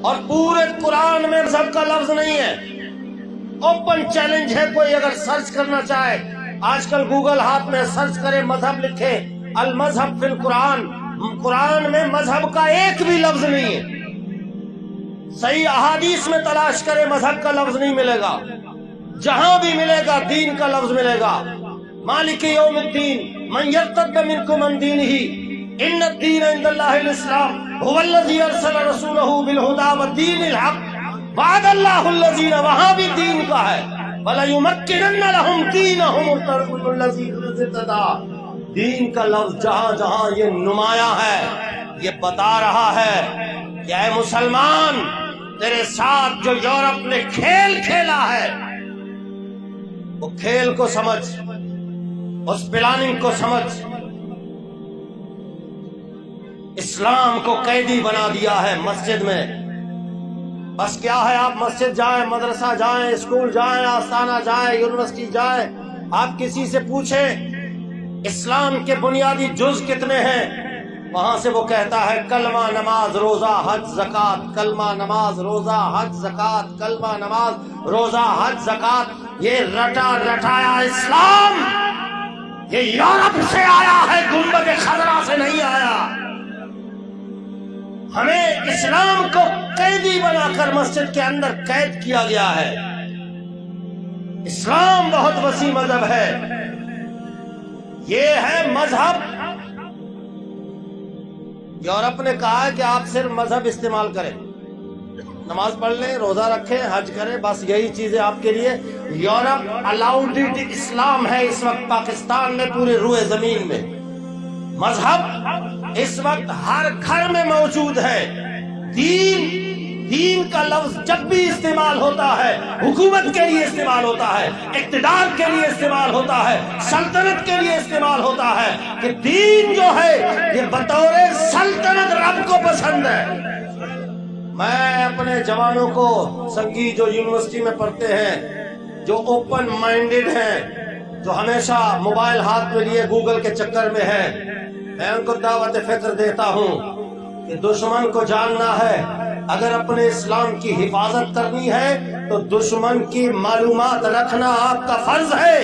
اور پورے قرآن میں مذہب کا لفظ نہیں ہے. اوپن چیلنج ہے، کوئی اگر سرچ کرنا چاہے آج کل گوگل ہاتھ میں، سرچ کرے مذہب، لکھے المذہب فی القرآن، قرآن میں مذہب کا ایک بھی لفظ نہیں ہے. صحیح احادیث میں تلاش کرے مذہب کا لفظ نہیں ملے گا. جہاں بھی ملے گا دین کا لفظ ملے گا. مالک یوم الدین من یرتد منکم عن دینہ ان الدین عند اللہ الاسلام هو الذی ارسل رسولہ بالہدی ودین الحق وعد اللہ الذین، وہاں بھی دین کا ہے وَلَيُمَكِّنَنَّ لَهُمْ دِينَهُمُ الَّذِي ارْتَضَىٰ. دین کا لفظ جہاں جہاں یہ نمایاں ہے، یہ بتا رہا ہے کہ اے مسلمان، تیرے ساتھ جو یورپ نے کھیل کھیلا ہے وہ کھیل کو سمجھ، اس پلاننگ کو سمجھ. اسلام کو قیدی بنا دیا ہے مسجد میں. بس کیا ہے، آپ مسجد جائیں، مدرسہ جائیں، اسکول جائیں، آستانہ جائیں، یونیورسٹی جائیں، آپ کسی سے پوچھیں اسلام کے بنیادی جز کتنے ہیں، وہاں سے وہ کہتا ہے کلمہ نماز روزہ حج زکات، کلمہ نماز روزہ حج زکات، کلمہ نماز روزہ حج زکات. یہ رٹا رٹایا اسلام یہ یورپ سے آیا ہے، گنبد خضرا سے نہیں آیا. ہمیں اسلام کو قیدی بنا کر مسجد کے اندر قید کیا گیا ہے. اسلام بہت وسیع مذہب ہے. یہ ہے مذہب. یورپ نے کہا ہے کہ آپ صرف مذہب استعمال کریں، نماز پڑھ لیں، روزہ رکھیں، حج کریں، بس یہی چیزیں آپ کے لیے. یورپ الاؤڈ اسلام ہے اس وقت پاکستان میں، پورے روئے زمین میں. مذہب اس وقت ہر گھر میں موجود ہے. دین کا لفظ جب بھی استعمال ہوتا ہے حکومت کے لیے استعمال ہوتا ہے، اقتدار کے لیے استعمال ہوتا ہے، سلطنت کے لیے استعمال ہوتا ہے. کہ دین جو ہے یہ بطور سلطنت رب کو پسند ہے. میں اپنے جوانوں کو، سنگی جو یونیورسٹی میں پڑھتے ہیں، جو اوپن مائنڈڈ ہیں، جو ہمیشہ موبائل ہاتھ میں لیے گوگل کے چکر میں ہے، میں ان کو دعوت فکر دیتا ہوں کہ دشمن کو جاننا ہے. اگر اپنے اسلام کی حفاظت کرنی ہے تو دشمن کی معلومات رکھنا آپ کا فرض ہے.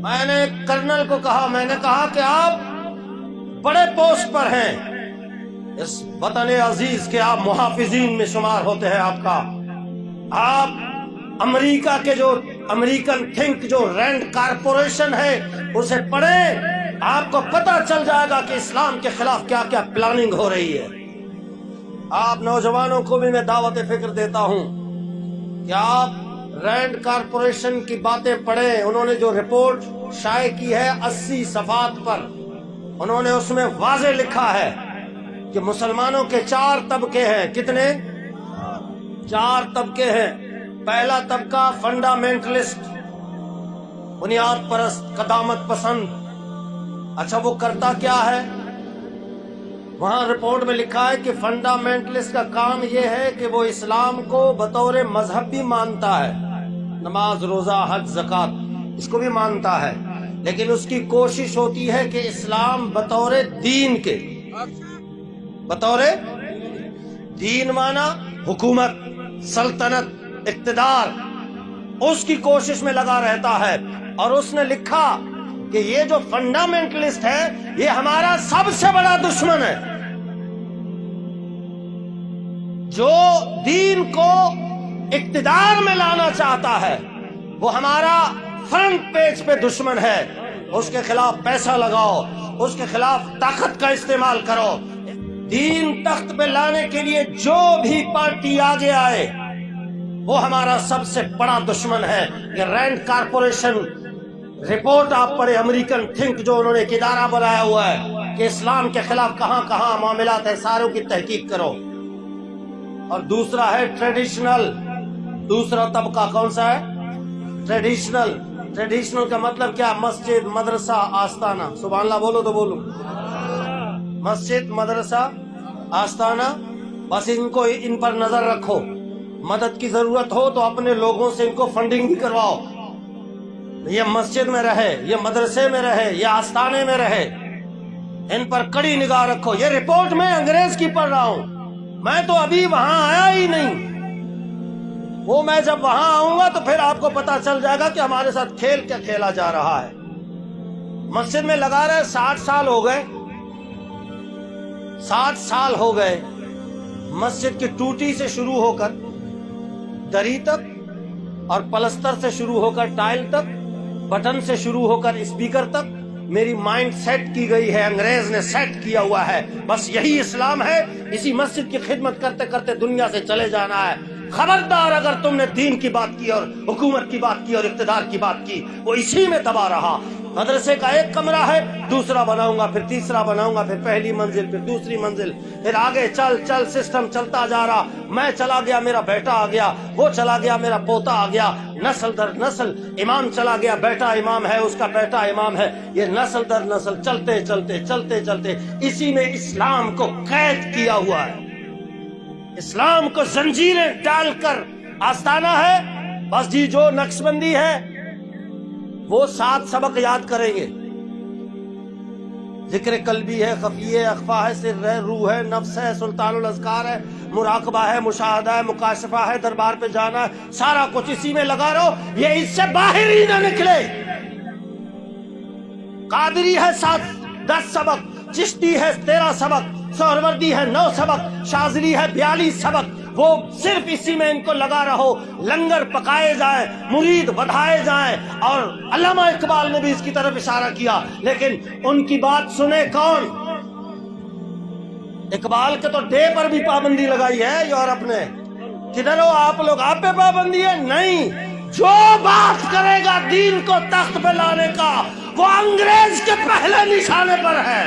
میں نے کرنل کو کہا، میں نے کہا کہ آپ بڑے پوسٹ پر ہیں اس وطن عزیز کے، آپ محافظین میں شمار ہوتے ہیں. آپ امریکہ کے جو امریکن تھنک جو رینڈ کارپوریشن ہے اسے پڑھیں، آپ کو پتہ چل جائے گا کہ اسلام کے خلاف کیا کیا پلاننگ ہو رہی ہے. آپ نوجوانوں کو بھی میں دعوت فکر دیتا ہوں کہ آپ رینڈ کارپوریشن کی باتیں پڑھیں. انہوں نے جو رپورٹ شائع کی ہے 80 صفحات پر، انہوں نے اس میں واضح لکھا ہے کہ مسلمانوں کے 4 طبقے ہیں. کتنے؟ 4 طبقے ہیں. پہلا طبقہ فنڈامنٹلسٹ، بنیاد پرست، قدامت پسند. اچھا وہ کرتا کیا ہے؟ وہاں رپورٹ میں لکھا ہے کہ فنڈامنٹلسٹ کا کام یہ ہے کہ وہ اسلام کو بطور مذہب بھی مانتا ہے، نماز روزہ حج زکات اس کو بھی مانتا ہے، لیکن اس کی کوشش ہوتی ہے کہ اسلام بطور دین کے، بطور دین مانا حکومت، سلطنت، اقتدار، اس کی کوشش میں لگا رہتا ہے. اور اس نے لکھا کہ یہ جو فنڈامنٹلسٹ ہے یہ ہمارا سب سے بڑا دشمن ہے. جو دین کو اقتدار میں لانا چاہتا ہے وہ ہمارا فرنٹ پیج پہ دشمن ہے. اس کے خلاف پیسہ لگاؤ، اس کے خلاف طاقت کا استعمال کرو. دین تخت پہ لانے کے لیے جو بھی پارٹی آگے آئے وہ ہمارا سب سے بڑا دشمن ہے. یہ رینڈ کارپوریشن رپورٹ آپ پڑھے، امریکن تھنک جو انہوں نے ایک ادارہ بنایا ہوا ہے کہ اسلام کے خلاف کہاں کہاں معاملات ہیں ساروں کی تحقیق کرو. اور دوسرا ہے ٹریڈیشنل. دوسرا طبقہ کون سا ہے؟ ٹریڈیشنل. ٹریڈیشنل کا مطلب کیا؟ مسجد، مدرسہ، آستانہ. سبحان اللہ بولو تو بولو. مسجد، مدرسہ، آستانہ، بس ان پر نظر رکھو. مدد کی ضرورت ہو تو اپنے لوگوں سے ان کو فنڈنگ بھی کرواؤ. یہ مسجد میں رہے، یہ مدرسے میں رہے، یہ آستانے میں رہے. ان پر کڑی نگاہ رکھو. یہ رپورٹ میں انگریز کی پڑھ رہا ہوں, میں تو ابھی وہاں آیا ہی نہیں. وہ میں جب وہاں آؤں گا تو پھر آپ کو پتا چل جائے گا کہ ہمارے ساتھ کھیل کیا کھیلا جا رہا ہے. مسجد میں لگا رہے 60 سال ہو گئے, 60 سال ہو گئے. مسجد کی ٹوٹی سے شروع ہو کر دری تک, اور پلستر سے شروع ہو کر ٹائل تک, بٹن سے شروع ہو کر اسپیکر تک میری مائنڈ سیٹ کی گئی ہے, انگریز نے سیٹ کیا ہوا ہے. بس یہی اسلام ہے, اسی مسجد کی خدمت کرتے کرتے دنیا سے چلے جانا ہے. خبردار اگر تم نے دین کی بات کی اور حکومت کی بات کی اور اقتدار کی بات کی, وہ اسی میں دبا رہا. مدرسے کا ایک کمرہ ہے, دوسرا بناؤں گا, پھر تیسرا بناؤں گا, پھر پہلی منزل, پھر دوسری منزل, پھر آگے چل چل سسٹم چلتا جا رہا. میں چلا گیا, میرا بیٹا آ گیا, وہ چلا گیا, میرا پوتا آ گیا, نسل در نسل. امام چلا گیا, بیٹا امام ہے, اس کا بیٹا امام ہے. یہ نسل در نسل چلتے چلتے چلتے چلتے اسی میں اسلام کو قید کیا ہوا ہے. اسلام کو زنجیریں ڈال کر آستانہ ہے. بس جی جو نقش بندی ہے وہ 7 سبق یاد کریں گے. ذکر قلبی ہے, خفی ہے, اخفا ہے, سر ہے, روح ہے, نفس ہے, سلطان الاذکار ہے, مراقبہ ہے, مشاہدہ ہے, مکاشفہ ہے, دربار پہ جانا ہے. سارا کچھ اسی میں لگا رہو, یہ اس سے باہر ہی نہ نکلے. قادری ہے 10 سبق, چشتی ہے 13 سبق, سہروردی ہے 9 سبق, شاذلی ہے 42 سبق. وہ صرف اسی میں ان کو لگا رہو. لنگر پکائے جائیں, مرید بڑھائے جائیں. اور علامہ اقبال نے بھی اس کی طرف اشارہ کیا, لیکن ان کی بات سنے کون؟ اقبال کے تو ڈے پر بھی پابندی لگائی ہے یورپ نے. کدھر ہو آپ لوگ, آپ پہ پابندی ہے؟ نہیں. جو بات کرے گا دین کو تخت پہ لانے کا, وہ انگریز کے پہلے نشانے پر ہے.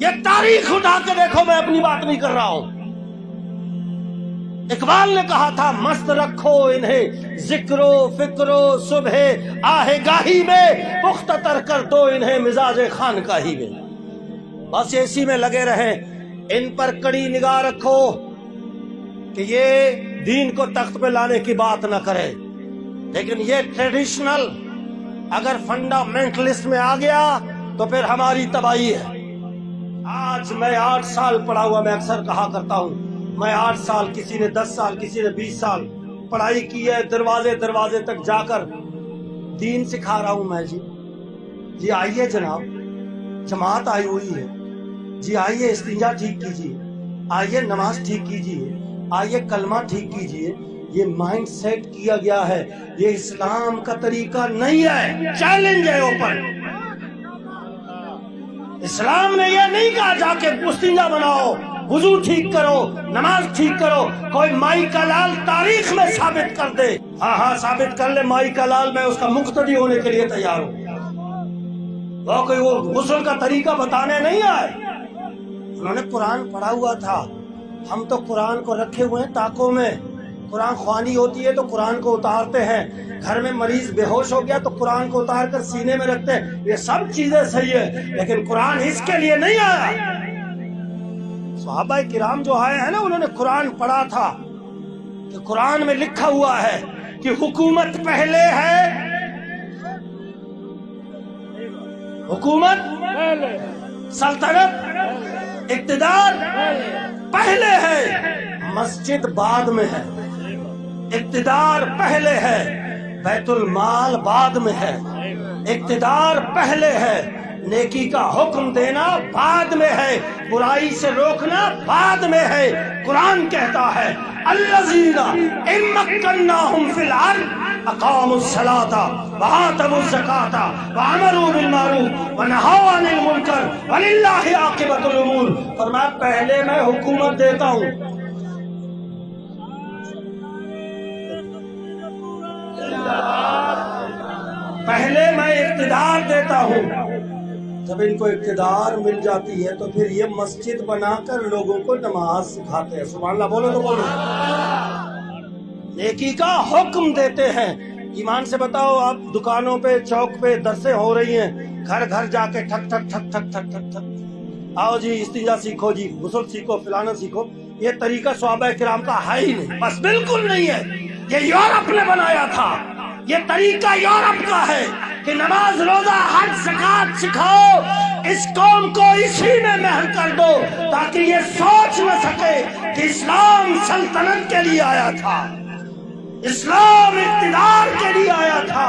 یہ تاریخ اٹھا کے دیکھو, میں اپنی بات نہیں کر رہا ہوں. اقبال نے کہا تھا, مست رکھو انہیں ذکر و فکر و صبح آہ گاہی میں, پختہ تر کر دو انہیں مزاج خانقاہی میں. بس اسی میں لگے رہیں, ان پر کڑی نگاہ رکھو کہ یہ دین کو تخت پہ لانے کی بات نہ کرے. لیکن یہ ٹریڈیشنل اگر فنڈامنٹلسٹ میں آ گیا تو پھر ہماری تباہی ہے. آج میں 8 سال پڑھا ہوا, میں اکثر کہا کرتا ہوں, میں 8 سال, کسی نے 10 سال, کسی نے 20 سال پڑھائی کی ہے. دروازے دروازے تک جا کر دین سکھا رہا ہوں میں. جی آئیے جناب, جماعت آئی ہوئی ہے. جی آئیے استنجا ٹھیک کیجیے, آئیے نماز ٹھیک کیجیے, آئیے کلمہ ٹھیک کیجیے. یہ مائنڈ سیٹ کیا گیا ہے, یہ اسلام کا طریقہ نہیں ہے. چیلنج ہے اوپن. اسلام نے یہ نہیں کہا جا کے استنجا بناؤ, وضو ٹھیک کرو, نماز ٹھیک کرو. کوئی مائی کا لال تاریخ میں ثابت کر دے, ہاں ثابت کر لے مائی کا لال, میں اس کا مقتدی ہونے کے لیے تیار ہوں. وہ کوئی وہ غسل کا طریقہ بتانے نہیں آئے. انہوں نے قرآن پڑھا ہوا تھا. ہم تو قرآن کو رکھے ہوئے ہیں تاکوں میں. قرآن خوانی ہوتی ہے تو قرآن کو اتارتے ہیں. گھر میں مریض بے ہوش ہو گیا تو قرآن کو اتار کر سینے میں رکھتے ہیں. یہ سب چیزیں صحیح ہے, لیکن قرآن اس کے لیے نہیں آیا. صحابہ کرام جو آئے ہیں نا, انہوں نے قرآن پڑھا تھا کہ قرآن میں لکھا ہوا ہے کہ حکومت پہلے ہے, حکومت سلطنت اقتدار پہلے ہے, مسجد بعد میں ہے. اقتدار پہلے ہے, بیت المال بعد میں ہے. اقتدار پہلے ہے, نیکی کا حکم دینا بعد میں ہے, برائی سے روکنا بعد میں ہے. قرآن کہتا ہے الذین ان مکناہم فی الارض اقاموا الصلاۃ وآتوا الزکاۃ وامروا بالمعروف ونہوا عن المنکر وللہ عاقبۃ الامور. فرمایا پہلے میں حکومت دیتا ہوں, پہلے میں اقتدار دیتا ہوں. جب ان کو اقتدار مل جاتی ہے تو پھر یہ مسجد بنا کر لوگوں کو نماز سکھاتے ہیں. سبحان اللہ بولو تو بولو. نیکی کا حکم دیتے ہیں. ایمان سے بتاؤ, آپ دکانوں پہ چوک پہ درسیں ہو رہی ہیں, گھر گھر جا کے ٹھک ٹھک ٹھک ٹھک ٹھک ٹھک ٹھک, آؤ جی استنجا سیکھو, جی غسل سیکھو, فلانا سیکھو. یہ طریقہ صحابہ کرام کا ہے ہی نہیں, بس بالکل نہیں ہے. یہ یورپ نے بنایا تھا, یہ طریقہ یورپ کا ہے. کہ نماز روزہ حج زکات سکھاؤ، اس قوم کو اسی میں مہر کر دو تاکہ یہ سوچ نہ سکے کہ اسلام سلطنت کے لیے آیا تھا، اسلام اقتدار کے لیے آیا تھا،